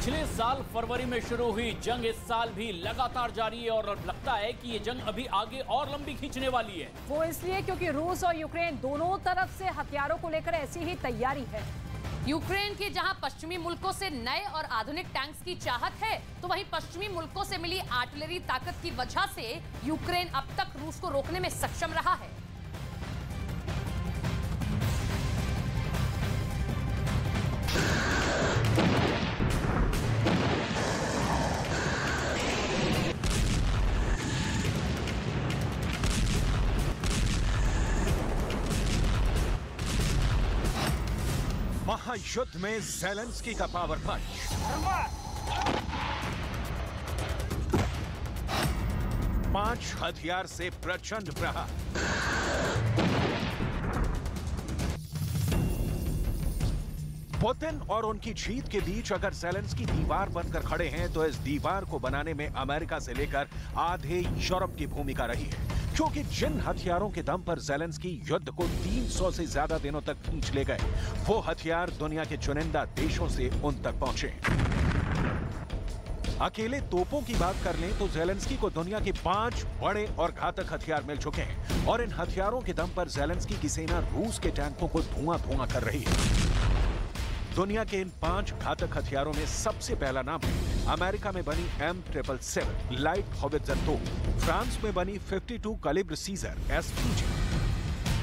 पिछले साल फरवरी में शुरू हुई जंग इस साल भी लगातार जारी है और लगता है कि ये जंग अभी आगे और लंबी खींचने वाली है। वो इसलिए क्योंकि रूस और यूक्रेन दोनों तरफ से हथियारों को लेकर ऐसी ही तैयारी है। यूक्रेन के जहां पश्चिमी मुल्कों से नए और आधुनिक टैंक्स की चाहत है, तो वहीं पश्चिमी मुल्कों से मिली आर्टिलरी ताकत की वजह से यूक्रेन अब तक रूस को रोकने में सक्षम रहा है। महायुद्ध में ज़ेलेंस्की का पावर पंच। 5 हथियार से प्रचंड प्रहार। पुतिन और उनकी जीत के बीच अगर ज़ेलेंस्की दीवार बनकर खड़े हैं, तो इस दीवार को बनाने में अमेरिका से लेकर आधे यूरोप की भूमिका रही है, क्योंकि जिन हथियारों के दम पर ज़ेलेंस्की युद्ध को 300 से ज्यादा दिनों तक खींच ले गए, वो हथियार दुनिया के चुनिंदा देशों से उन तक पहुंचे। अकेले तोपों की बात कर लें तो ज़ेलेंस्की को दुनिया के 5 बड़े और घातक हथियार मिल चुके हैं और इन हथियारों के दम पर ज़ेलेंस्की की सेना रूस के टैंकों को धुआं कर रही है। दुनिया के इन 5 घातक हथियारों में सबसे पहला नाम है अमेरिका में बनी M777 लाइट हॉवित्ज़र तोप, फ्रांस में बनी 52 कैलिबर सीजर SPG,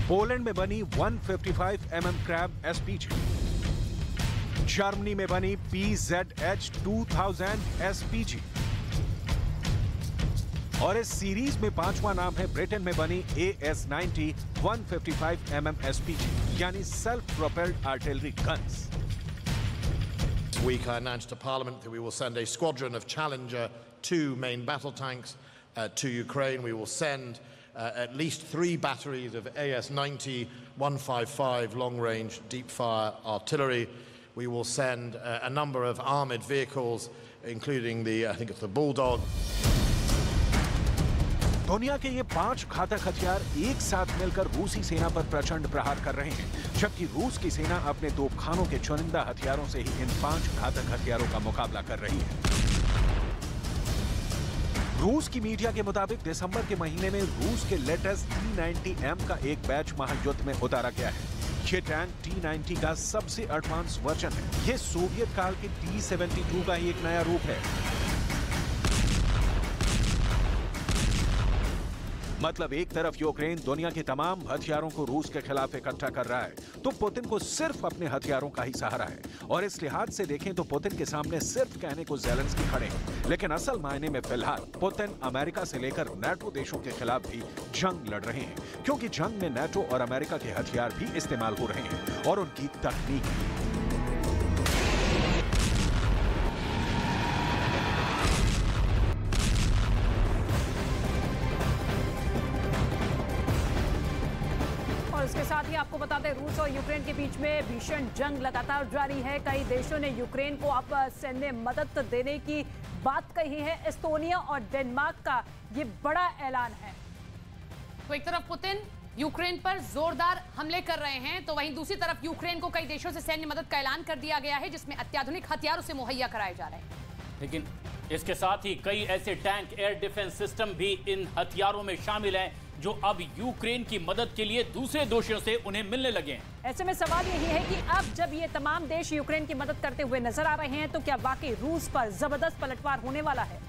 पोलैंड में बनी 155 mm क्रैब SPG, जर्मनी में बनी PZH 2000 SPG और इस सीरीज में 5वां नाम है ब्रिटेन में बनी AS90 155 mm SPG, यानी self propelled artillery guns. This week I announced to Parliament that we will send a squadron of Challenger 2 main battle tanks to Ukraine. We will send at least 3 batteries of AS90 155 long-range deep-fire artillery. We will send a number of armoured vehicles, including I think it's the Bulldog. दुनिया के ये 5 घातक हथियार एक साथ मिलकर रूसी सेना पर प्रचंड प्रहार कर रहे हैं, जबकि रूस की सेना अपने तोपखानों के चुनिंदा हथियारों से ही इन 5 घातक हथियारों का मुकाबला कर रही है। रूस की मीडिया के मुताबिक दिसंबर के महीने में रूस के लेटेस्ट T90M का एक बैच महायुद्ध में उतारा गया है। ये टैंक T90 का सबसे एडवांस वर्जन है। ये सोवियत काल के T72 का ही एक नया रूप है। मतलब एक तरफ यूक्रेन दुनिया के तमाम हथियारों को रूस के खिलाफ इकट्ठा कर रहा है, तो पुतिन को सिर्फ अपने हथियारों का ही सहारा है। और इस लिहाज से देखें तो पुतिन के सामने सिर्फ कहने को ज़ेलेंस्की खड़े हैं, लेकिन असल मायने में फिलहाल पुतिन अमेरिका से लेकर नाटो देशों के खिलाफ भी जंग लड़ रहे हैं, क्योंकि जंग में नाटो और अमेरिका के हथियार भी इस्तेमाल हो रहे हैं और उनकी तकनीक भी। इसके साथ ही आपको बता दें, रूस और यूक्रेन के बीच में भीषण जंग लगातार जारी है। कई देशों ने यूक्रेन को अब सैन्य मदद देने की बात कही है। एस्टोनिया और डेनमार्क का ये बड़ा ऐलान है। तो एक तरफ पुतिन यूक्रेन पर जोरदार हमले कर रहे हैं, तो वहीं दूसरी तरफ यूक्रेन को कई देशों से सैन्य मदद का ऐलान कर दिया गया है, जिसमें अत्याधुनिक हथियार उसे मुहैया कराए जा रहे हैं। लेकिन इसके साथ ही कई ऐसे टैंक, एयर डिफेंस सिस्टम भी इन हथियारों में शामिल हैं, जो अब यूक्रेन की मदद के लिए दूसरे देशों से उन्हें मिलने लगे हैं। ऐसे में सवाल यही है कि अब जब ये तमाम देश यूक्रेन की मदद करते हुए नजर आ रहे हैं, तो क्या वाकई रूस पर जबरदस्त पलटवार होने वाला है?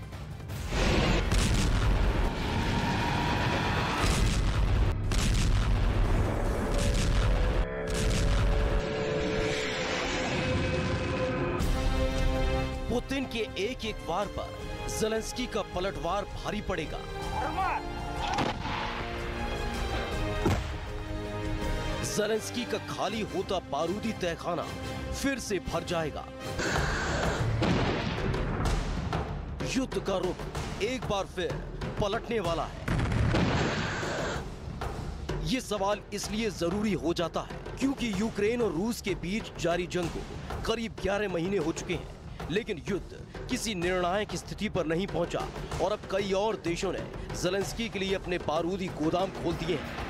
पुतिन के एक वार पर ज़ेलेंस्की का पलटवार भारी पड़ेगा। ज़ेलेंस्की का खाली होता बारूदी तहखाना फिर से भर जाएगा। युद्ध का रुख एक बार फिर पलटने वाला है। ये सवाल इसलिए जरूरी हो जाता है क्योंकि यूक्रेन और रूस के बीच जारी जंग को करीब 11 महीने हो चुके हैं, लेकिन युद्ध किसी निर्णायक स्थिति पर नहीं पहुंचा और अब कई और देशों ने ज़ेलेंस्की के लिए अपने बारूदी गोदाम खोल दिए हैं।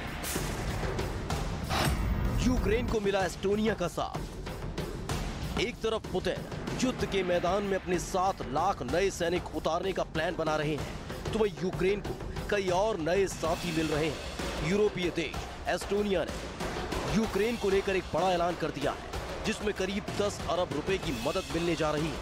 यूक्रेन को मिला एस्टोनिया का साथ, एक तरफ पुतिन युद्ध के मैदान में अपने 7 लाख नए सैनिक उतारने का प्लान बना रहे हैं, तो वहीं यूक्रेन को कई और नए साथी मिल रहे हैं। यूरोपीय देश एस्टोनिया ने यूक्रेन को लेकर एक बड़ा ऐलान कर दिया है, जिसमें करीब 10 अरब रुपए की मदद मिलने जा रही है।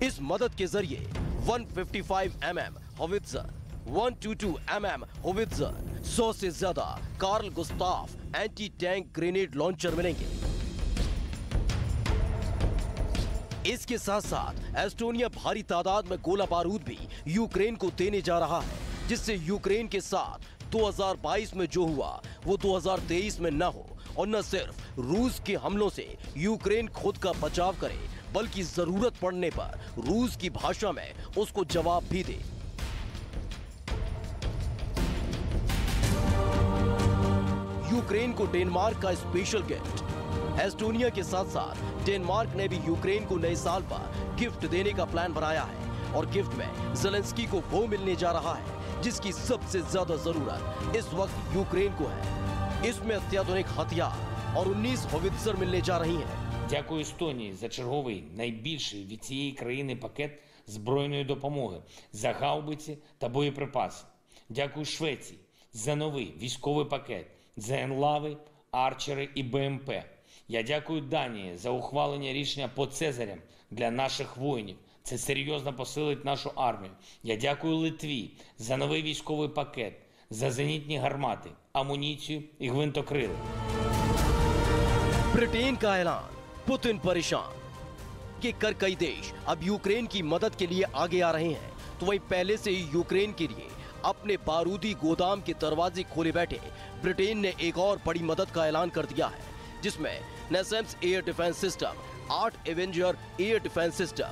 इस मदद के जरिए 155 mm होवित्जर, 122 mm होवित्जर, 100 से ज्यादा Carl Gustaf anti tank grenade launcher मिलेंगे। इसके साथ साथ एस्टोनिया भारी तादाद में गोला बारूद भी यूक्रेन को देने जा रहा है, जिससे यूक्रेन के साथ 2022 में जो हुआ वो 2023 में न हो, और न सिर्फ रूस के हमलों से यूक्रेन खुद का बचाव करे, बल्कि जरूरत पड़ने पर रूस की भाषा में उसको जवाब भी दे। यूक्रेन को डेनमार्क का स्पेशल गिफ्ट। एस्टोनिया के साथ साथ डेनमार्क ने भी यूक्रेन को नए साल पर गिफ्ट देने का प्लान बनाया है, और गिफ्ट में ज़ेलेंस्की को वो मिलने जा रहा है जिसकी सबसे ज्यादा जरूरत इस वक्त यूक्रेन को है। इसमें अत्याधुनिक हथियार और 19 होवित्जर मिलने जा रही हैं। Дякую Естонії за черговий найбільший від цієї країни пакет збройної допомоги за гаубиці та боєприпаси. Дякую Швеції за новий військовий пакет за енлави, арчери і БМП. Я дякую Данії за ухвалення рішення по Цезарям для наших воїнів. Це серйозно посилить нашу армію. Я дякую Литві за новий військовий пакет, за зенітні гармати, амуніцію і гвинтокрили. ब्रिटेन का ऐलान। पुतिन परेशान कि कर कई देश अब यूक्रेन की मदद के लिए आगे आ रहे हैं, तो वहीं पहले से ही यूक्रेन के लिए अपने बारूदी गोदाम के दरवाजे खोले बैठे ब्रिटेन ने एक और बड़ी मदद का ऐलान कर दिया है, जिसमें NASAMS air defence system, 8 Avenger air defence system,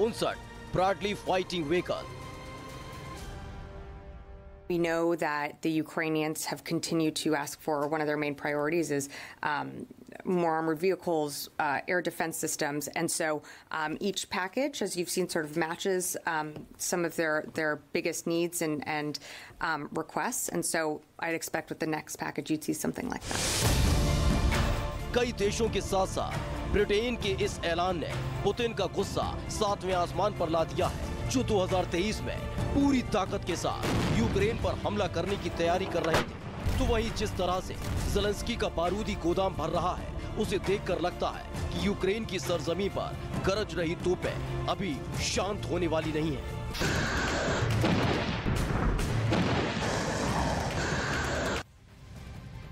59 Bradley fighting vehicle. We know that the Ukrainians have continued to ask for, one of their main priorities is more armored vehicles, air defense systems, and so each package, as you've seen, sort of matches some of their biggest needs and requests, and so I'd expect with the next package you'd see something like that. कई देशों के साथ साथ Britain के इस ऐलान ने Putin का गुस्सा 7वें आसमान पर ला दिया है, जो 2023 में पूरी ताकत के साथ यूक्रेन पर हमला करने की तैयारी कर रहे थे। तो वहीं जिस तरह से ज़ेलेंस्की का बारूदी गोदाम भर रहा है, उसे देखकर लगता है कि यूक्रेन की सरजमी पर गरज रही तोपें अभी शांत होने वाली नहीं है।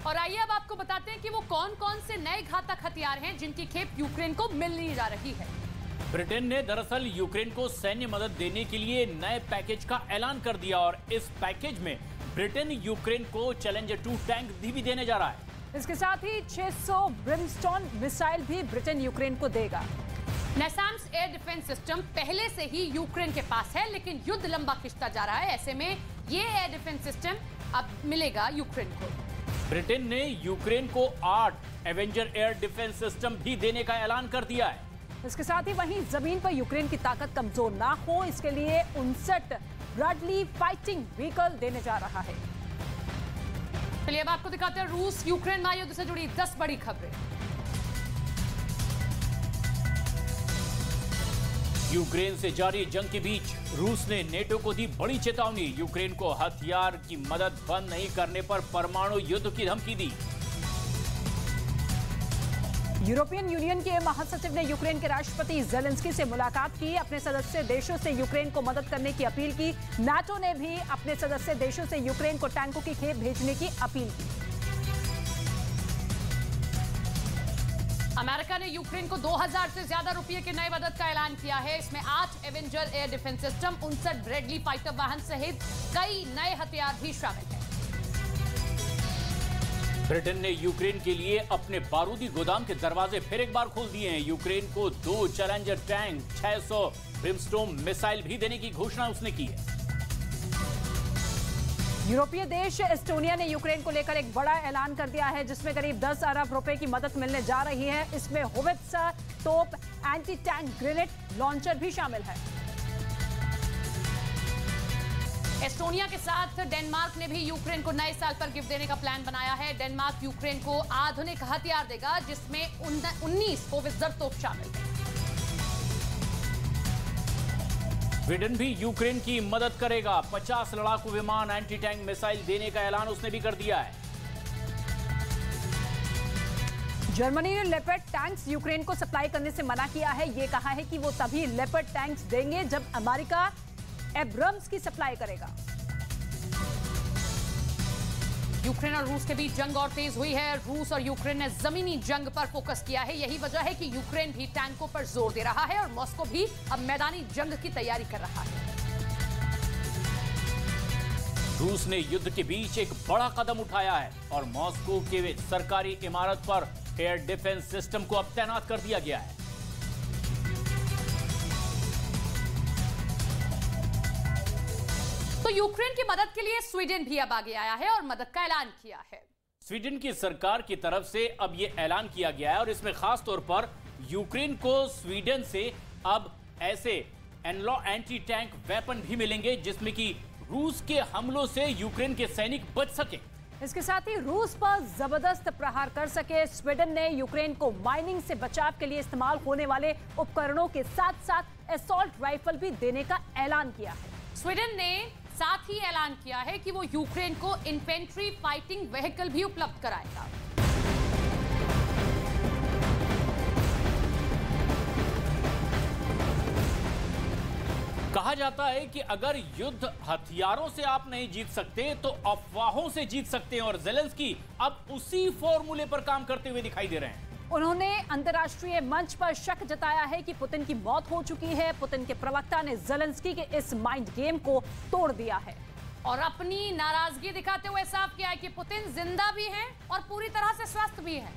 और आइए अब आपको बताते हैं कि वो कौन-कौन से नए घातक हथियार हैं जिनकी खेप यूक्रेन को मिलने जा रही है। ब्रिटेन ने दरअसल यूक्रेन को सैन्य मदद देने के लिए नए पैकेज का ऐलान कर दिया, और इस पैकेज में ब्रिटेन यूक्रेन को चैलेंजर 2 टैंक भी देने जा रहा है। इसके साथ ही 600 ब्रिमस्टोन मिसाइल भी ब्रिटेन यूक्रेन को देगा। नेसाम्स एयर डिफेंस सिस्टम पहले से ही यूक्रेन के पास है, लेकिन युद्ध लंबा खिंचता जा रहा है। ऐसे में ये एयर डिफेंस सिस्टम अब मिलेगा यूक्रेन को। ब्रिटेन ने यूक्रेन को 8 एवेंजर एयर डिफेंस सिस्टम भी देने का ऐलान कर दिया है। इसके साथ ही वहीं जमीन पर यूक्रेन की ताकत कमजोर ना हो, इसके लिए 59 ब्रॉडली फाइटिंग व्हीकल देने जा रहा है। चलिए अब आपको दिखाते हैं रूस यूक्रेन महायुद्ध से जुड़ी 10 बड़ी खबरें। यूक्रेन से जारी जंग के बीच रूस ने नेटो को दी बड़ी चेतावनी। यूक्रेन को हथियार की मदद बंद नहीं करने पर परमाणु युद्ध की धमकी दी। यूरोपियन यूनियन के महासचिव ने यूक्रेन के राष्ट्रपति ज़ेलेंस्की से मुलाकात की, अपने सदस्य देशों से यूक्रेन को मदद करने की अपील की। नाटो ने भी अपने सदस्य देशों से यूक्रेन को टैंकों की खेप भेजने की अपील की। अमेरिका ने यूक्रेन को 2000 से ज्यादा रुपए के नए मदद का ऐलान किया है। इसमें 8 Avenger air defence system, 59 Bradley fighter वाहन सहित कई नए हथियार भी शामिल हैं। ब्रिटेन ने यूक्रेन के लिए अपने बारूदी गोदाम के दरवाजे फिर एक बार खोल दिए हैं। यूक्रेन को 2 चैलेंजर टैंक, 600 ब्रिमस्टोन मिसाइल भी देने की घोषणा उसने की है। यूरोपीय देश एस्टोनिया ने यूक्रेन को लेकर एक बड़ा ऐलान कर दिया है, जिसमें करीब 10 अरब रुपए की मदद मिलने जा रही है। इसमें होवित्जर, तोप, एंटी टैंक ग्रेनेड लॉन्चर भी शामिल है। एस्टोनिया के साथ डेनमार्क ने भी यूक्रेन को नए साल पर गिफ्ट देने का प्लान बनाया है। डेनमार्क यूक्रेन को आधुनिक हथियार देगा, जिसमें 19 होवित्जर तोप शामिल है। स्वीडन भी यूक्रेन की मदद करेगा। 50 लड़ाकू विमान, एंटी टैंक मिसाइल देने का ऐलान उसने भी कर दिया है। जर्मनी ने लेपर्ड टैंक्स यूक्रेन को सप्लाई करने से मना किया है। ये कहा है कि वो तभी लेपर्ड टैंक्स देंगे जब अमेरिका एब्रम्स की सप्लाई करेगा। यूक्रेन और रूस के बीच जंग और तेज हुई है। रूस और यूक्रेन ने जमीनी जंग पर फोकस किया है। यही वजह है कि यूक्रेन भी टैंकों पर जोर दे रहा है और मॉस्को भी अब मैदानी जंग की तैयारी कर रहा है। रूस ने युद्ध के बीच एक बड़ा कदम उठाया है और मॉस्को के सरकारी इमारत पर एयर डिफेंस सिस्टम को अब तैनात कर दिया गया है। तो यूक्रेन की मदद के लिए स्वीडन भी अब आगे आया है और मदद का ऐलान किया है। स्वीडन की सरकार की तरफ से अब यह ऐलान किया गया है और इसमें खास तौर पर यूक्रेन को स्वीडन से अब ऐसे एनलॉ एंटी टैंक वेपन भी मिलेंगे जिसमें कि रूस के हमलों से यूक्रेन के सैनिक बच सके। इसके साथ ही रूस पर जबरदस्त प्रहार कर सके। स्वीडन ने यूक्रेन को माइनिंग से बचाव के लिए इस्तेमाल होने वाले उपकरणों के साथ साथ असॉल्ट राइफल भी देने का ऐलान किया है। स्वीडन ने साथ ही ऐलान किया है कि वो यूक्रेन को इन्फेंट्री फाइटिंग व्हीकल भी उपलब्ध कराएगा। कहा जाता है कि अगर युद्ध हथियारों से आप नहीं जीत सकते तो अफवाहों से जीत सकते हैं और ज़ेलेंस्की अब उसी फॉर्मूले पर काम करते हुए दिखाई दे रहे हैं। उन्होंने अंतर्राष्ट्रीय मंच पर शक जताया है कि पुतिन की मौत हो चुकी है। पुतिन के प्रवक्ता ने ज़ेलेंस्की के इस माइंड गेम को तोड़ दिया है और अपनी नाराजगी दिखाते हुए साफ किया है कि पुतिन जिंदा भी हैं और पूरी तरह से स्वस्थ भी हैं।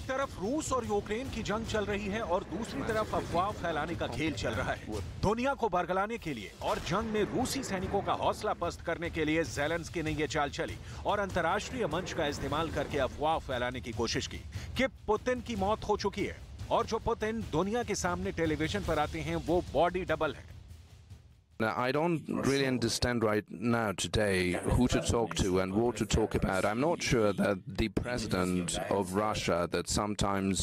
तरफ रूस और यूक्रेन की जंग चल रही है और दूसरी तरफ अफवाह फैलाने का खेल चल रहा है। दुनिया को बरगलाने के लिए और जंग में रूसी सैनिकों का हौसला पस्त करने के लिए ज़ेलेंस्की ने यह चाल चली और अंतर्राष्ट्रीय मंच का इस्तेमाल करके अफवाह फैलाने की कोशिश की कि पुतिन की मौत हो चुकी है और जो पुतिन दुनिया के सामने टेलीविजन पर आते हैं वो बॉडी डबल है। Now, I don't really understand right now today who to talk to and what to talk about. I'm not sure that the president of Russia that sometimes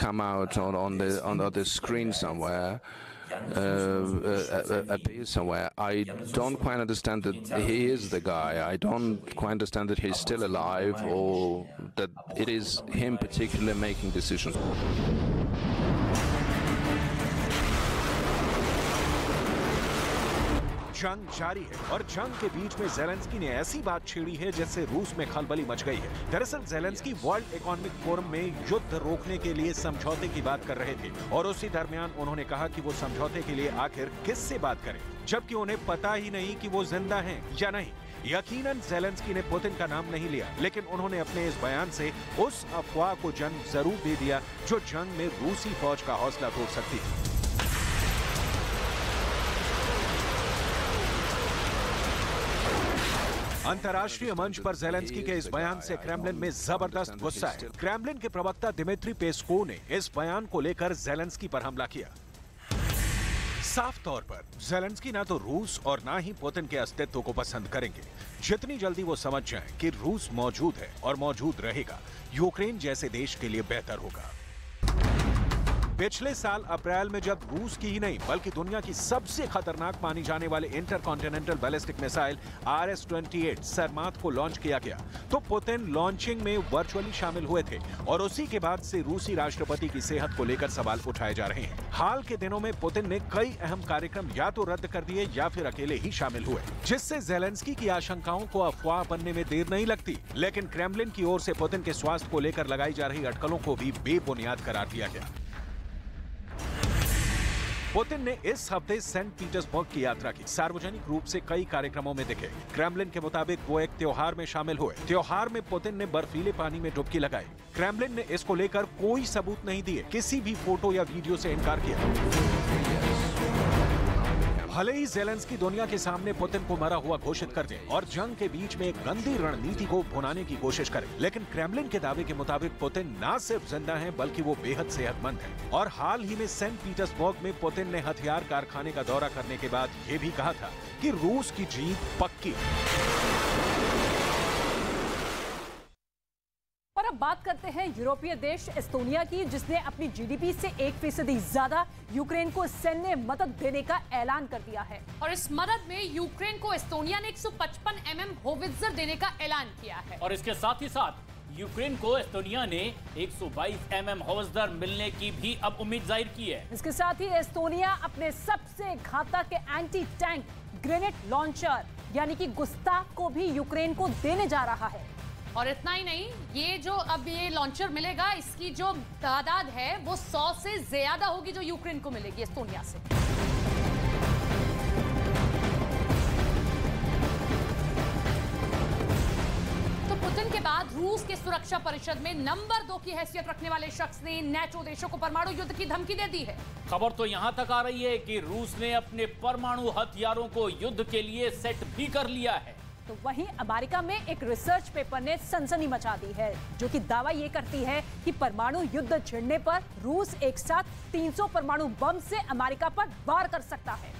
come out on the screen somewhere, appears somewhere. I don't quite understand that he is the guy. I don't quite understand that he's still alive or that it is him particularly making decisions. जंग जारी है और जंग के बीच में Zelensky ने ऐसी बात छेड़ी है जिससे रूस में खलबली मच गई है। दरअसल ज़ेलेंस्की वर्ल्ड इकोनॉमिक फोरम में युद्ध रोकने के लिए समझौते की बात कर रहे थे और उसी दरमियान उन्होंने कहा कि वो समझौते के लिए आखिर किससे बात करें, जबकि उन्हें पता ही नहीं कि वो जिंदा हैं या नहीं। यकीनन ज़ेलेंस्की ने पुतिन का नाम नहीं लिया, लेकिन उन्होंने अपने इस बयान से उस अफवाह को जन्म जरूर दे दिया जो जंग में रूसी फौज का हौसला तोड़ सकती है। अंतर्राष्ट्रीय मंच पर ज़ेलेंस्की के इस बयान से क्रेमलिन में जबरदस्त गुस्सा है। क्रेमलिन के प्रवक्ता दिमित्री पेस्कोव ने इस बयान को लेकर ज़ेलेंस्की पर हमला किया। साफ तौर पर ज़ेलेंस्की ना तो रूस और ना ही पुतिन के अस्तित्व को पसंद करेंगे। जितनी जल्दी वो समझ जाएं कि रूस मौजूद है और मौजूद रहेगा, यूक्रेन जैसे देश के लिए बेहतर होगा। पिछले साल अप्रैल में जब रूस की ही नहीं बल्कि दुनिया की सबसे खतरनाक मानी जाने वाले इंटरकॉन्टिनेंटल बैलिस्टिक मिसाइल RS-28 सरमात को लॉन्च किया गया तो पुतिन लॉन्चिंग में वर्चुअली शामिल हुए थे और उसी के बाद से रूसी राष्ट्रपति की सेहत को लेकर सवाल उठाए जा रहे हैं। हाल के दिनों में पुतिन ने कई अहम कार्यक्रम या तो रद्द कर दिए या फिर अकेले ही शामिल हुए, जिससे ज़ेलेंस्की की आशंकाओं को अफवाह बनने में देर नहीं लगती। लेकिन क्रेमलिन की ओर से पुतिन के स्वास्थ्य को लेकर लगाई जा रही अटकलों को भी बेबुनियाद करार दिया गया। पुतिन ने इस हफ्ते सेंट पीटर्सबर्ग की यात्रा की। सार्वजनिक रूप से कई कार्यक्रमों में दिखे। क्रेमलिन के मुताबिक वो एक त्योहार में शामिल हुए। त्योहार में पुतिन ने बर्फीले पानी में डुबकी लगाई। क्रेमलिन ने इसको लेकर कोई सबूत नहीं दिए, किसी भी फोटो या वीडियो से इनकार किया। भले ही ज़ेलेंस्की दुनिया के सामने पुतिन को मरा हुआ घोषित कर दे और जंग के बीच में एक गंदी रणनीति को भुनाने की कोशिश करे, लेकिन क्रेमलिन के दावे के मुताबिक पुतिन न सिर्फ जिंदा हैं बल्कि वो बेहद सेहतमंद हैं। और हाल ही में सेंट पीटर्सबर्ग में पुतिन ने हथियार कारखाने का दौरा करने के बाद ये भी कहा था कि रूस की जीत पक्की है। और अब बात करते हैं यूरोपीय देश एस्टोनिया की, जिसने अपनी जीडीपी से 1% ज्यादा यूक्रेन को सैन्य मदद देने का ऐलान कर दिया है। और इस मदद में यूक्रेन को एस्टोनिया ने 155 mm होवित्जर देने का ऐलान किया है। और इसके साथ ही साथ यूक्रेन को एस्टोनिया ने 122 mm होवित्जर मिलने की भी अब उम्मीद जाहिर की है। इसके साथ ही एस्टोनिया अपने सबसे घातक एंटी टैंक ग्रेनेड लॉन्चर यानी कि गुस्ताव को भी यूक्रेन को देने जा रहा है। और इतना ही नहीं, ये जो अब ये लॉन्चर मिलेगा, इसकी जो तादाद है वो 100 से ज्यादा होगी जो यूक्रेन को मिलेगी एस्टोनिया से। तो पुतिन के बाद रूस के सुरक्षा परिषद में नंबर 2 की हैसियत रखने वाले शख्स ने नेटो देशों को परमाणु युद्ध की धमकी दे दी है। खबर तो यहां तक आ रही है कि रूस ने अपने परमाणु हथियारों को युद्ध के लिए सेट भी कर लिया है। तो वहीं अमेरिका में एक रिसर्च पेपर ने सनसनी मचा दी है, जो कि दावा ये करती है कि परमाणु युद्ध छिड़ने पर रूस एक साथ 300 परमाणु बम से अमेरिका पर वार कर सकता है।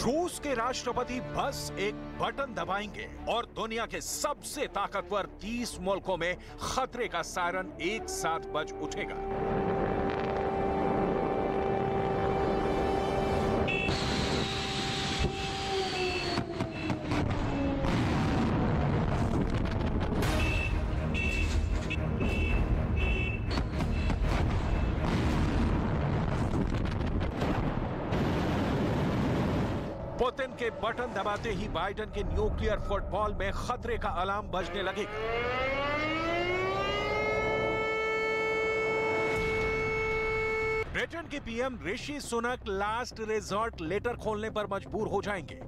रूस के राष्ट्रपति बस एक बटन दबाएंगे और दुनिया के सबसे ताकतवर 30 मुल्कों में खतरे का सायरन एक साथ बज उठेगा। पुतिन के बटन दबाते ही बाइडेन के न्यूक्लियर फुटबॉल में खतरे का अलार्म बजने लगेगा। ब्रिटेन के PM Rishi Sunak last resort letter खोलने पर मजबूर हो जाएंगे।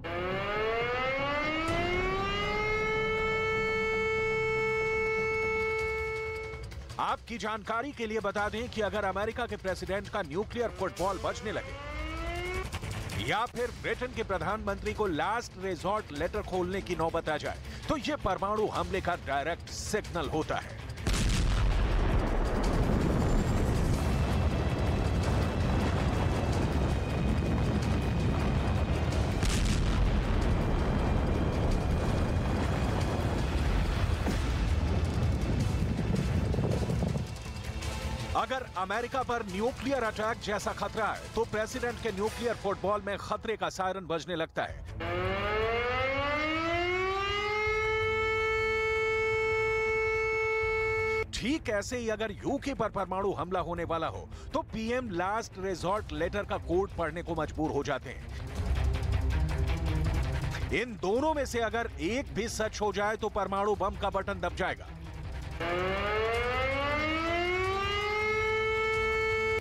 आपकी जानकारी के लिए बता दें कि अगर अमेरिका के प्रेसिडेंट का न्यूक्लियर फुटबॉल बजने लगे या फिर ब्रिटेन के प्रधानमंत्री को लास्ट रिजॉर्ट लेटर खोलने की नौबत आ जाए, तो यह परमाणु हमले का डायरेक्ट सिग्नल होता है। अगर अमेरिका पर न्यूक्लियर अटैक जैसा खतरा है, तो प्रेसिडेंट के न्यूक्लियर फुटबॉल में खतरे का सायरन बजने लगता है। ठीक ऐसे ही अगर यूके पर परमाणु हमला होने वाला हो, तो पीएम लास्ट रिजॉर्ट लेटर का कोड पढ़ने को मजबूर हो जाते हैं। इन दोनों में से अगर एक भी सच हो जाए, तो परमाणु बम का बटन दब जाएगा।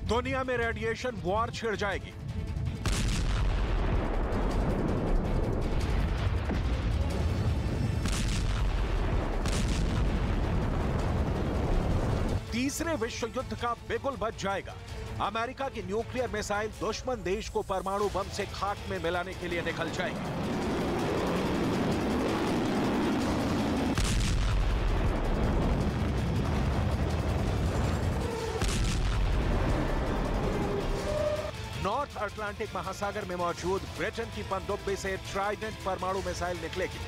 दुनिया में रेडिएशन वॉर छिड़ जाएगी। तीसरे विश्व युद्ध का बिगुल बज जाएगा। अमेरिका की न्यूक्लियर मिसाइल दुश्मन देश को परमाणु बम से खाक में मिलाने के लिए निकल जाएगी। नॉर्थ अटलांटिक महासागर में मौजूद ब्रिटेन की पनडुब्बी से ट्राइडेंट परमाणु मिसाइल निकलेगी।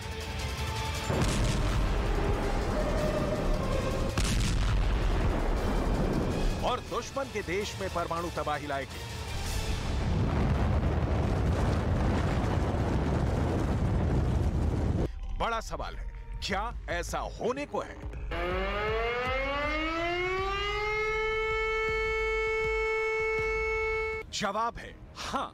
और दुश्मन के देश में परमाणु तबाही लाएगी। बड़ा सवाल है, क्या ऐसा होने को है? जवाब है हां।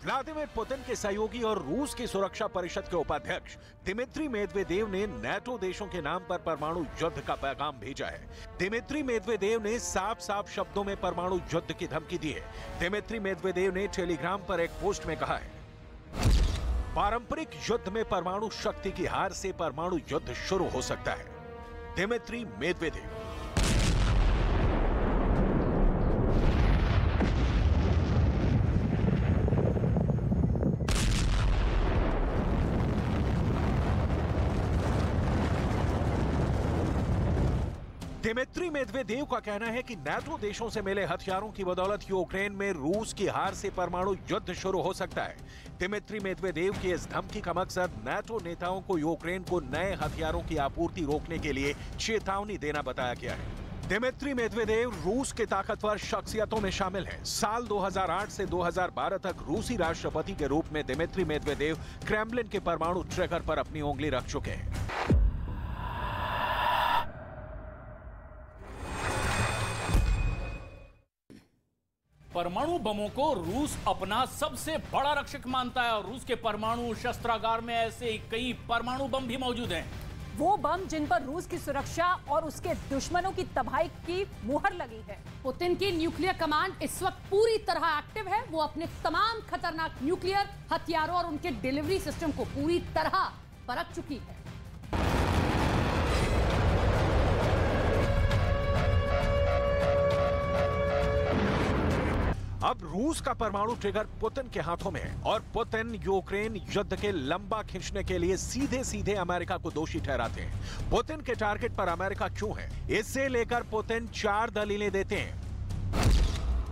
व्लादिमीर पुतिन के सहयोगी और रूस की सुरक्षा परिषद के उपाध्यक्ष दिमित्री मेदवेदेव ने नाटो देशों के नाम पर परमाणु युद्ध का पैगाम भेजा है। दिमित्री मेदवेदेव ने साफ साफ शब्दों में परमाणु युद्ध की धमकी दी है। दिमित्री मेदवेदेव ने टेलीग्राम पर एक पोस्ट में कहा है, पारंपरिक युद्ध में परमाणु शक्ति की हार से परमाणु युद्ध शुरू हो सकता है। Dmitry Medvedev. दिमित्री मेदवेदेव का कहना है कि नाटो देशों से मिले हथियारों की बदौलत यूक्रेन में रूस की हार से परमाणु युद्ध शुरू हो सकता है। दिमित्री मेदवेदेव की इस धमकी का मकसद नाटो नेताओं को यूक्रेन को नए हथियारों की आपूर्ति रोकने के लिए चेतावनी देना बताया गया है। दिमित्री मेदवेदेव रूस के ताकतवर शख्सियतों में शामिल हैं। साल 2008 से 2012 तक रूसी राष्ट्रपति के रूप में दिमित्री मेदवेदेव क्रेमलिन के परमाणु ट्रिगर पर अपनी उंगली रख चुके हैं। परमाणु बमों को रूस अपना सबसे बड़ा रक्षक मानता है और रूस के परमाणु शस्त्रागार में ऐसे कई परमाणु बम भी मौजूद हैं। वो बम जिन पर रूस की सुरक्षा और उसके दुश्मनों की तबाही की मुहर लगी है। पुतिन की न्यूक्लियर कमांड इस वक्त पूरी तरह एक्टिव है। वो अपने तमाम खतरनाक न्यूक्लियर हथियारों और उनके डिलीवरी सिस्टम को पूरी तरह परख चुकी है। अब रूस का परमाणु ट्रिगर पुतिन के हाथों में है और पुतिन यूक्रेन युद्ध के लंबा खींचने के लिए सीधे सीधे अमेरिका को दोषी ठहराते हैं। पुतिन के टारगेट पर अमेरिका क्यों है, इससे लेकर पुतिन 4 दलीलें देते हैं।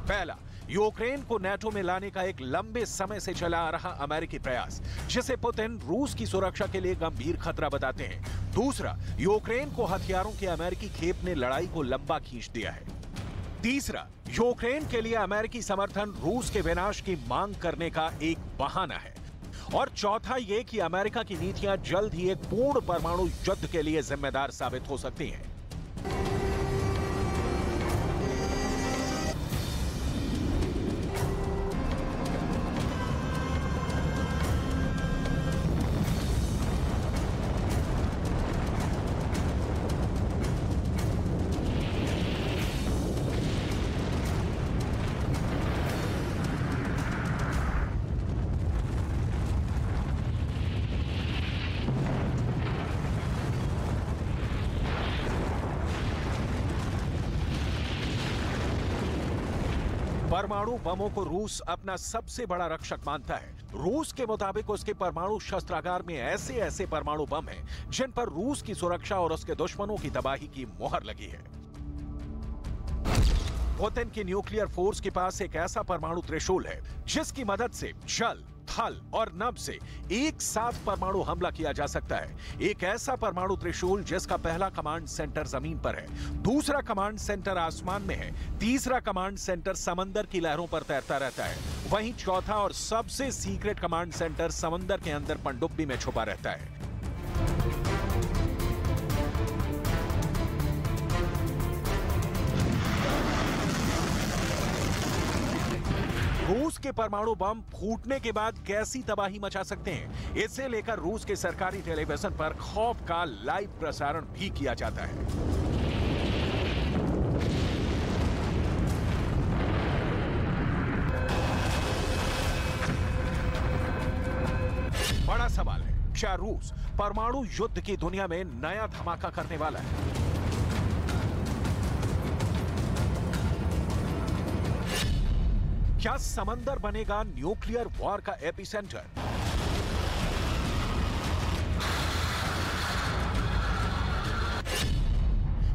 पहला, यूक्रेन को नाटो में लाने का एक लंबे समय से चला आ रहा अमेरिकी प्रयास, जिसे पुतिन रूस की सुरक्षा के लिए गंभीर खतरा बताते हैं। दूसरा, यूक्रेन को हथियारों की अमेरिकी खेप ने लड़ाई को लंबा खींच दिया है। तीसरा, यूक्रेन के लिए अमेरिकी समर्थन रूस के विनाश की मांग करने का एक बहाना है। और चौथा ये कि अमेरिका की नीतियां जल्द ही एक पूर्ण परमाणु युद्ध के लिए जिम्मेदार साबित हो सकती हैं। परमाणु बमों को रूस अपना सबसे बड़ा रक्षक मानता है। रूस के मुताबिक उसके परमाणु शस्त्रागार में ऐसे ऐसे परमाणु बम हैं जिन पर रूस की सुरक्षा और उसके दुश्मनों की तबाही की मुहर लगी है। पुतिन की न्यूक्लियर फोर्स के पास एक ऐसा परमाणु त्रिशूल है जिसकी मदद से जल, थल और नभ से एक साथ परमाणु हमला किया जा सकता है। एक ऐसा परमाणु त्रिशूल जिसका पहला कमांड सेंटर जमीन पर है, दूसरा कमांड सेंटर आसमान में है, तीसरा कमांड सेंटर समंदर की लहरों पर तैरता रहता है, वहीं चौथा और सबसे सीक्रेट कमांड सेंटर समंदर के अंदर पनडुब्बी में छुपा रहता है। रूस के परमाणु बम फूटने के बाद कैसी तबाही मचा सकते हैं, इसे लेकर रूस के सरकारी टेलीविजन पर खौफ का लाइव प्रसारण भी किया जाता है। बड़ा सवाल है, क्या रूस परमाणु युद्ध की दुनिया में नया धमाका करने वाला है? क्या समंदर बनेगा न्यूक्लियर वॉर का एपिसेंटर?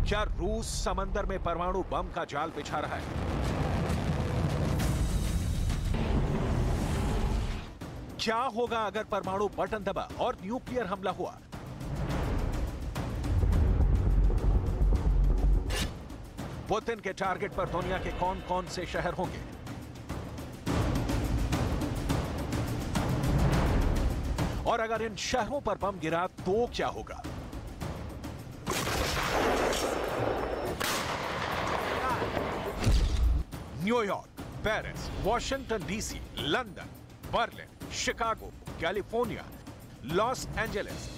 क्या रूस समंदर में परमाणु बम का जाल बिछा रहा है? क्या होगा अगर परमाणु बटन दबा और न्यूक्लियर हमला हुआ? पुतिन के टारगेट पर दुनिया के कौन कौन से शहर होंगे? और अगर इन शहरों पर बम गिरा तो क्या होगा? New York, Paris, Washington DC, London, Berlin, Chicago, California, Los Angeles.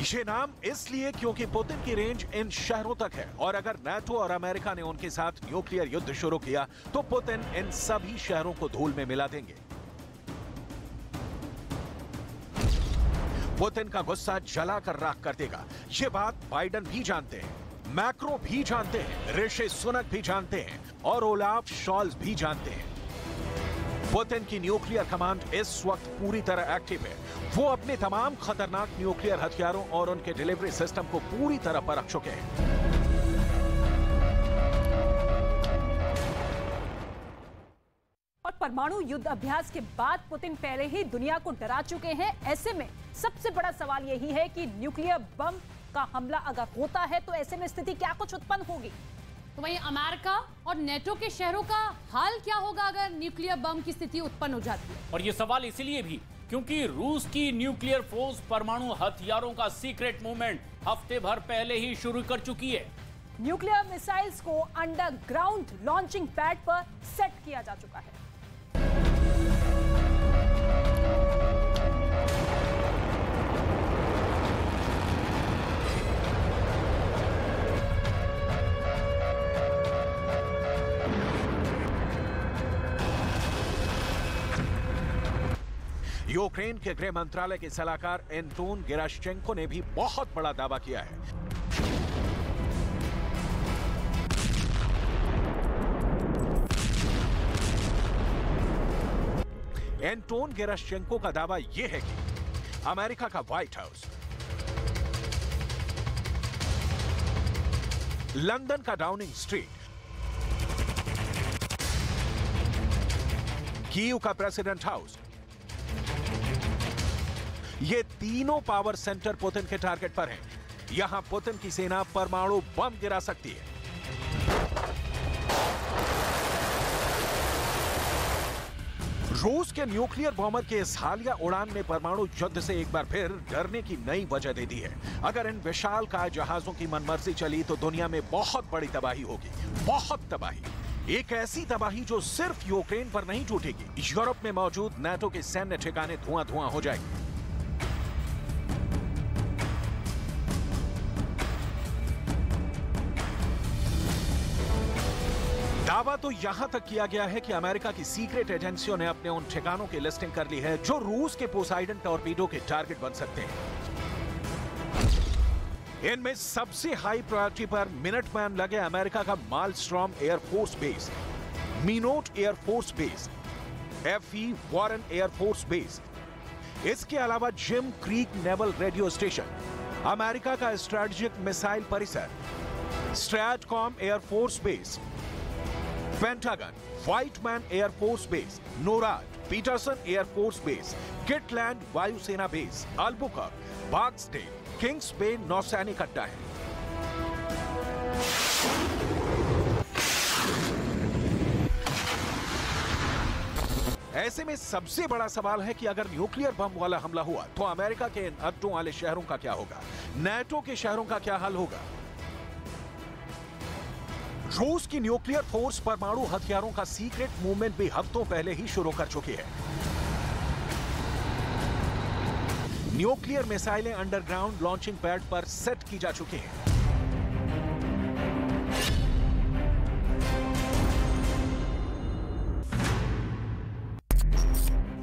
ये नाम इसलिए क्योंकि पुतिन की रेंज इन शहरों तक है, और अगर नाटो और अमेरिका ने उनके साथ न्यूक्लियर युद्ध शुरू किया तो पुतिन इन सभी शहरों को धूल में मिला देंगे। पुतिन का गुस्सा जलाकर राख कर देगा। ये बात बाइडेन भी जानते हैं, मैक्रो भी जानते हैं, ऋषि सुनक भी जानते हैं और ओलाफ शॉल्ज भी जानते हैं। पुतिन की न्यूक्लियर कमांड इस वक्त पूरी तरह एक्टिव है। वो अपने तमाम खतरनाक न्यूक्लियर हथियारों और उनके डिलीवरी सिस्टम को पूरी तरह परख चुके हैं। और परमाणु युद्ध अभ्यास के बाद पुतिन पहले ही दुनिया को डरा चुके हैं। ऐसे में सबसे बड़ा सवाल यही है कि न्यूक्लियर बम का हमला अगर होता है तो ऐसे में स्थिति क्या कुछ उत्पन्न होगी। तो वहीं अमेरिका और नेटो के शहरों का हाल क्या होगा अगर न्यूक्लियर बम की स्थिति उत्पन्न हो जाती है? और ये सवाल इसलिए भी क्योंकि रूस की न्यूक्लियर फोर्स परमाणु हथियारों का सीक्रेट मूवमेंट हफ्ते भर पहले ही शुरू कर चुकी है। न्यूक्लियर मिसाइल्स को अंडरग्राउंड लॉन्चिंग पैड पर सेट किया जा चुका है। यूक्रेन के गृह मंत्रालय के सलाहकार एंटोन गेराश्चेंको ने भी बहुत बड़ा दावा किया है। एंटोन गेराश्चेंको का दावा यह है कि अमेरिका का व्हाइट हाउस, लंदन का डाउनिंग स्ट्रीट, कीव का प्रेसिडेंट हाउस, ये तीनों पावर सेंटर पुतिन के टारगेट पर हैं। यहां पुतिन की सेना परमाणु बम गिरा सकती है। रूस के न्यूक्लियर बॉम्बर के इस हालिया उड़ान ने परमाणु युद्ध से एक बार फिर डरने की नई वजह दे दी है। अगर इन विशालकाय जहाजों की मनमर्जी चली तो दुनिया में बहुत बड़ी तबाही होगी, बहुत तबाही। एक ऐसी तबाही जो सिर्फ यूक्रेन पर नहीं टूटेगी, यूरोप में मौजूद नाटो के सैन्य ठिकाने धुआं धुआं हो जाएंगे। दावा तो यहां तक किया गया है कि अमेरिका की सीक्रेट एजेंसियों ने अपने उन ठिकानों की लिस्टिंग कर ली है जो रूस के पोसाइडन टॉर्पीडो के टारगेट बन सकते हैं। इनमें सबसे हाई प्रायोरिटी पर मिनटमैन लगे अमेरिका का Malmstrom air force base, Minot air force base, F E Warren air force base. इसके अलावा Jim Creek naval radio station, America का स्ट्रेटेजिक मिसाइल परिसर, STRATCOM air force base, Pentagon, Whiteman air force base, NORAD, Peterson air force base, Kirtland वायुसेना base, Albuquerque, Barksdale, Kings Bay नौसैनिक अड्डा है। ऐसे में सबसे बड़ा सवाल है कि अगर न्यूक्लियर बम वाला हमला हुआ तो अमेरिका के इन अड्डों वाले शहरों का क्या होगा, नाटो के शहरों का क्या हाल होगा। रूस की न्यूक्लियर फोर्स परमाणु हथियारों का सीक्रेट मूवमेंट भी हफ्तों पहले ही शुरू कर चुकी है। न्यूक्लियर मिसाइलें अंडरग्राउंड लॉन्चिंग पैड पर सेट की जा चुकी हैं।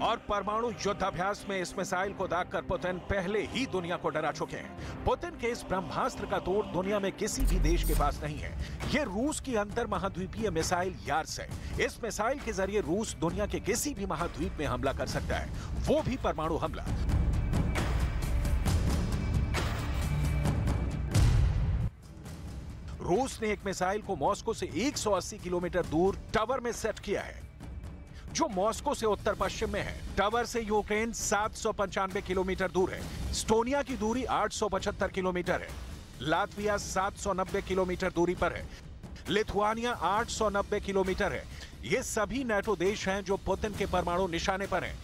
और परमाणु युद्धाभ्यास में इस मिसाइल को दागकर पुतिन पहले ही दुनिया को डरा चुके हैं। पुतिन के इस ब्रह्मास्त्र का तोड़ दुनिया में किसी भी देश के पास नहीं है। यह रूस की अंतर महाद्वीपीय मिसाइल यार्स है। इस मिसाइल के जरिए रूस दुनिया के किसी भी महाद्वीप में हमला कर सकता है, वो भी परमाणु हमला। रूस ने एक मिसाइल को मॉस्को से 180 किलोमीटर दूर टावर में सेट किया है, जो मॉस्को से उत्तर पश्चिम में है। टावर से यूक्रेन 795 किलोमीटर दूर है। एस्टोनिया की दूरी 875 किलोमीटर है। लातविया 790 किलोमीटर दूरी पर है। लिथुआनिया 890 किलोमीटर है। ये सभी नाटो देश हैं जो पुतिन के परमाणु निशाने पर हैं।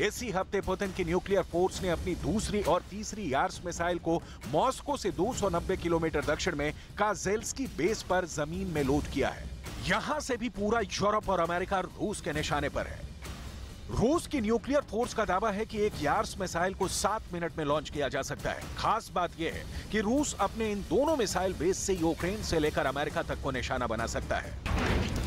इसी हफ्ते पुतिन की न्यूक्लियर फोर्स ने अपनी दूसरी और तीसरी यार्स मिसाइल को मॉस्को से 290 किलोमीटर दक्षिण में काजेल्स्की बेस पर जमीन में लोड किया है। यहां से भी पूरा यूरोप और अमेरिका रूस के निशाने पर है। रूस की न्यूक्लियर फोर्स का दावा है कि एक यार्स मिसाइल को 7 मिनट में लॉन्च किया जा सकता है। खास बात यह है कि रूस अपने इन दोनों मिसाइल बेस से यूक्रेन से लेकर अमेरिका तक को निशाना बना सकता है।